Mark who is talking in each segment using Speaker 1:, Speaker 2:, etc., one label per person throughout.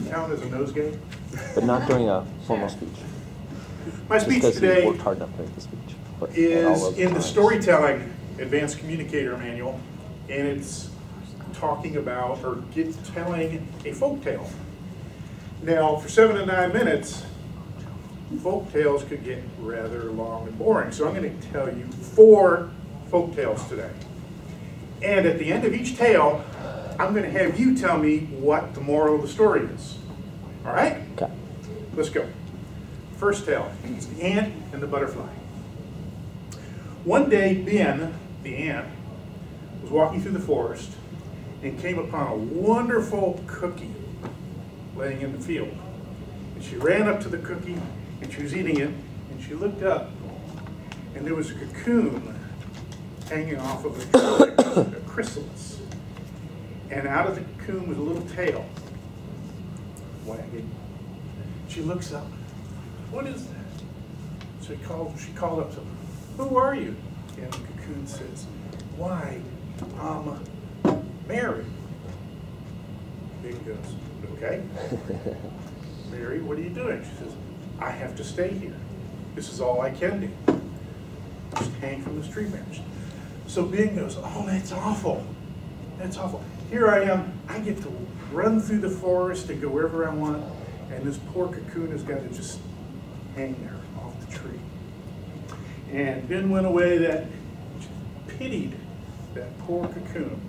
Speaker 1: count as a nosegay?
Speaker 2: But not during a formal speech.
Speaker 1: My speech today
Speaker 2: he worked hard enough to make the speech.
Speaker 1: Is in the storytelling advanced communicator manual, and it's talking about or telling a folk tale. Now, for 7 to 9 minutes, folk tales could get rather long and boring. So I'm going to tell you 4 folk tales today. And at the end of each tale, I'm going to have you tell me what the moral of the story is. All right?
Speaker 2: Okay.
Speaker 1: Let's go. First tale, it's the ant and the butterfly. One day, Ben, the ant, was walking through the forest and came upon a wonderful cookie laying in the field. And she ran up to the cookie, and she was eating it, and she looked up, and there was a cocoon hanging off of a chrysalis. And out of the cocoon was a little tail wagging. She looks up. What is that? So she called up to him. Who are you? And the cocoon says, why, Mary. Big goes, okay. Mary, what are you doing? She says, I have to stay here. This is all I can do. Just hang from this tree branch. So Bing goes, oh, that's awful. That's awful. Here I am. I get to run through the forest and go wherever I want, and this poor cocoon has got to just hang there off the tree. And Ben went away that pitied that poor cocoon.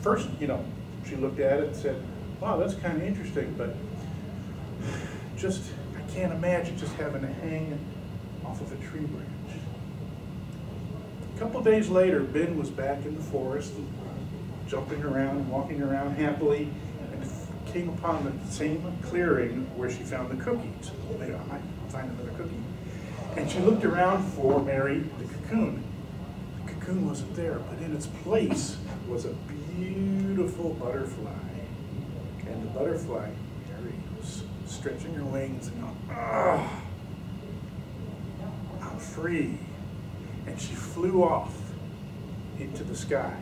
Speaker 1: First, she looked at it and said, wow, that's kind of interesting, but just, I can't imagine just having to hang off of a tree branch. A couple days later, Ben was back in the forest, jumping around, walking around happily, and came upon the same clearing where she found the cookie. So, oh, maybe I might find another cookie. And she looked around for Mary, the cocoon. The cocoon wasn't there, but in its place was a beautiful butterfly. And the butterfly, Mary, was stretching her wings and going, ah, I'm free. And she flew off into the sky,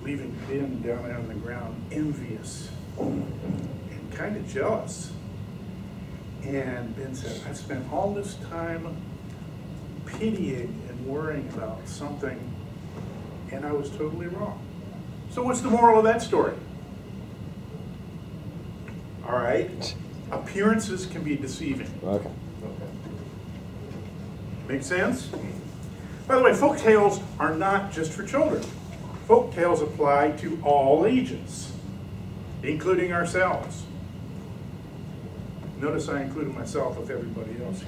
Speaker 1: leaving Ben down there on the ground, envious and kind of jealous. And Ben said, I spent all this time pitying and worrying about something, and I was totally wrong. So what's the moral of that story? All right, appearances can be deceiving.
Speaker 2: Okay.
Speaker 1: Make sense? By the way, folk tales are not just for children. Folk tales apply to all ages, including ourselves. Notice I included myself with everybody else.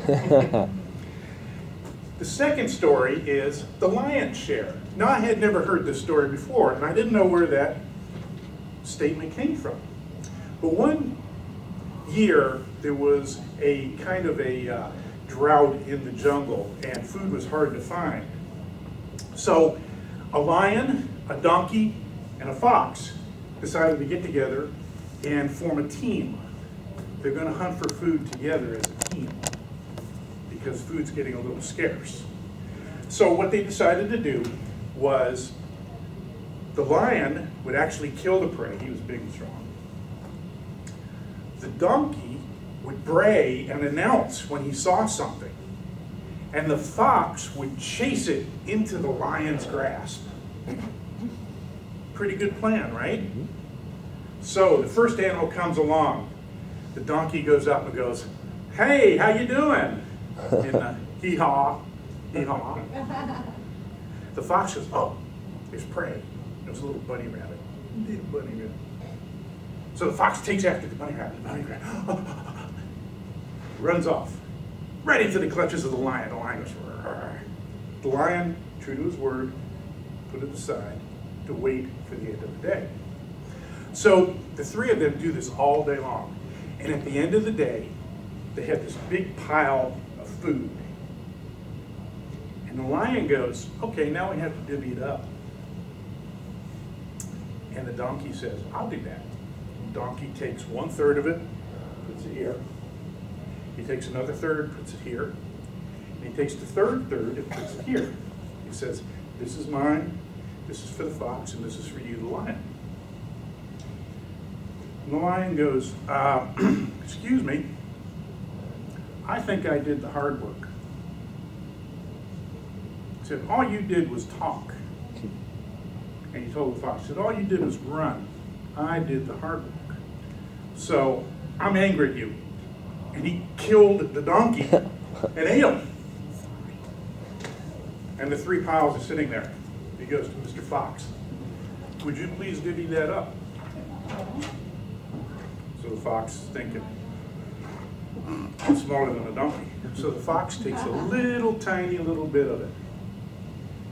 Speaker 1: The second story is the lion's share. Now, I had never heard this story before, and I didn't know where that statement came from. But one year, there was a kind of a drought in the jungle, and food was hard to find. So a lion, a donkey, and a fox decided to get together and form a team. They're going to hunt for food together as a team because food's getting a little scarce. So what they decided to do was the lion would actually kill the prey. He was big and strong. The donkey would bray and announce when he saw something. And the fox would chase it into the lion's grasp. Pretty good plan, right? Mm-hmm. So the first animal comes along. The donkey goes up and goes, hey, how you doing? And hee-haw, hee-haw. The fox goes, oh, there's prey. There's a little bunny rabbit. Little bunny rabbit. So the fox takes after the bunny rabbit. The bunny rabbit runs off, right into the clutches of the lion. The lion goes, rrr. The lion, true to his word, put it aside to wait for the end of the day. So the three of them do this all day long. And at the end of the day, they have this big pile of food. And the lion goes, okay, now we have to divvy it up. And the donkey says, I'll do that. The donkey takes 1/3 of it, puts it here. He takes another third, puts it here. And he takes the third and puts it here. He says, this is mine, this is for the fox, and this is for you, the lion. And the lion goes, excuse me, I think I did the hard work. He said, all you did was talk. And he told the fox, he said, all you did was run. I did the hard work. So I'm angry at you. And he killed the donkey and ate him. And the 3 piles are sitting there. He goes to Mr. Fox, would you please divvy that up? So the fox is thinking, I'm smaller than a donkey. So the fox takes a little tiny little bit of it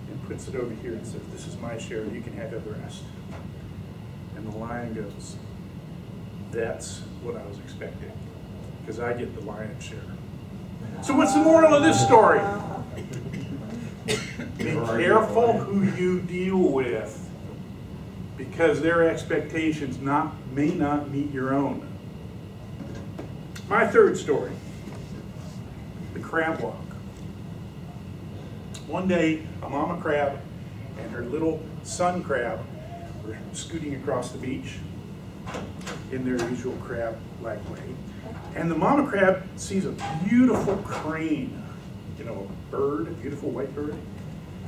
Speaker 1: and puts it over here and says, this is my share, you can have the rest. And the lion goes, that's what I was expecting, because I get the lion's share. So what's the moral of this story? Be careful who you deal with, because their expectations may not meet your own. My third story, the crab walk. One day, a mama crab and her little son crab were scooting across the beach in their usual crab-like way. And the mama crab sees a beautiful crane, you know, a bird, a beautiful white bird.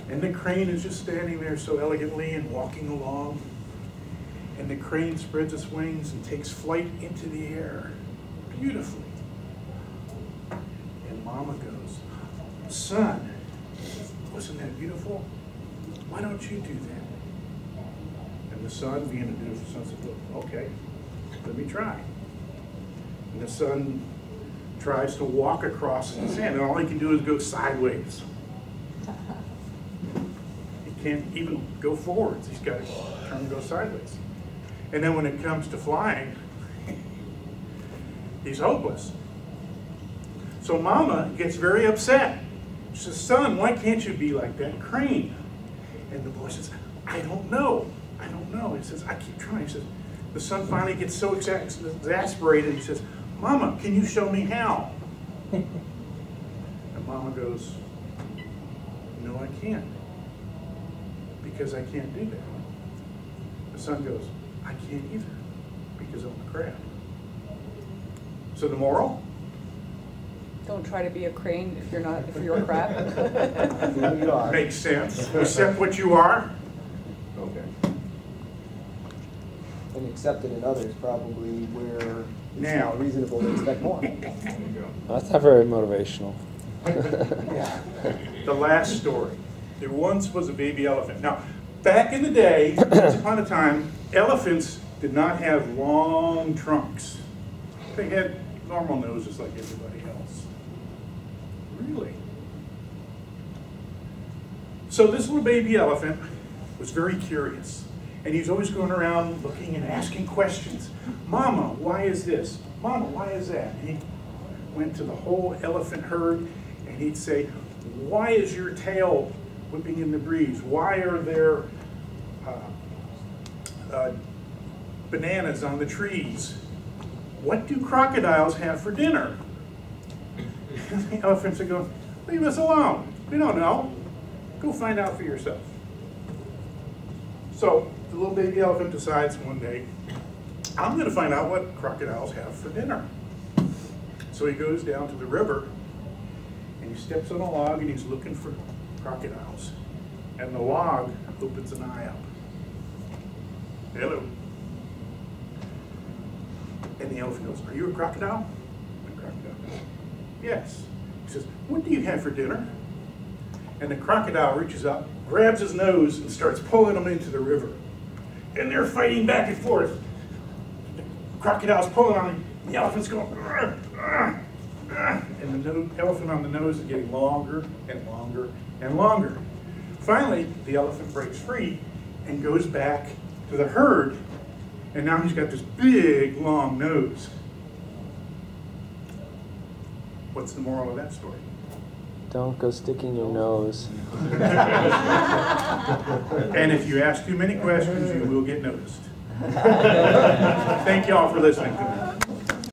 Speaker 1: And the crane is just standing there so elegantly and walking along. And the crane spreads its wings and takes flight into the air beautifully. And mama goes, son, wasn't that beautiful? Why don't you do that? And the son, being a beautiful son, said, okay, let me try. And the son tries to walk across the sand, and all he can do is go sideways. He can't even go forwards. He's got to turn and go sideways. And then when it comes to flying, he's hopeless. So mama gets very upset. She says, son, why can't you be like that crane? And the boy says, I don't know. I don't know. He says, I keep trying. He says, the son finally gets so exasperated, he says, Mama, can you show me how? And mama goes, no, I can't, because I can't do that. The son goes, I can't either, because I'm a crab. So the moral?
Speaker 3: Don't try to be a crane if you're a crab.
Speaker 4: You are.
Speaker 1: Makes sense. Accept what you are.
Speaker 4: Okay. And accept it in others probably where it's
Speaker 1: Now.
Speaker 4: not reasonable to expect more.
Speaker 2: That's not very motivational.
Speaker 4: Yeah.
Speaker 1: The last story. There once was a baby elephant. Now, back in the day, once upon a time, elephants did not have long trunks. They had normal noses like everybody else. Really? So this little baby elephant was very curious. And he was always going around looking and asking questions. Mama, why is this? Mama, why is that? And he went to the whole elephant herd and he'd say, why is your tail whipping in the breeze? Why are there bananas on the trees? What do crocodiles have for dinner? And the elephants are going, leave us alone. We don't know. Go find out for yourself. So the little baby elephant decides one day, I'm going to find out what crocodiles have for dinner. So he goes down to the river and he steps on a log and he's looking for crocodiles. And the log opens an eye up. Hello. And the elephant goes, are you a crocodile? And the crocodile goes, yes. He says, what do you have for dinner? And the crocodile reaches up, grabs his nose, and starts pulling him into the river. And they're fighting back and forth. The crocodile's pulling on him, and the elephant's going, and the elephant on the nose is getting longer and longer and longer. Finally, the elephant breaks free and goes back to the herd, and now he's got this big, long nose. What's the moral of that story?
Speaker 2: Don't go sticking your nose.
Speaker 1: And if you ask too many questions, you will get noticed. Thank you all for listening to me.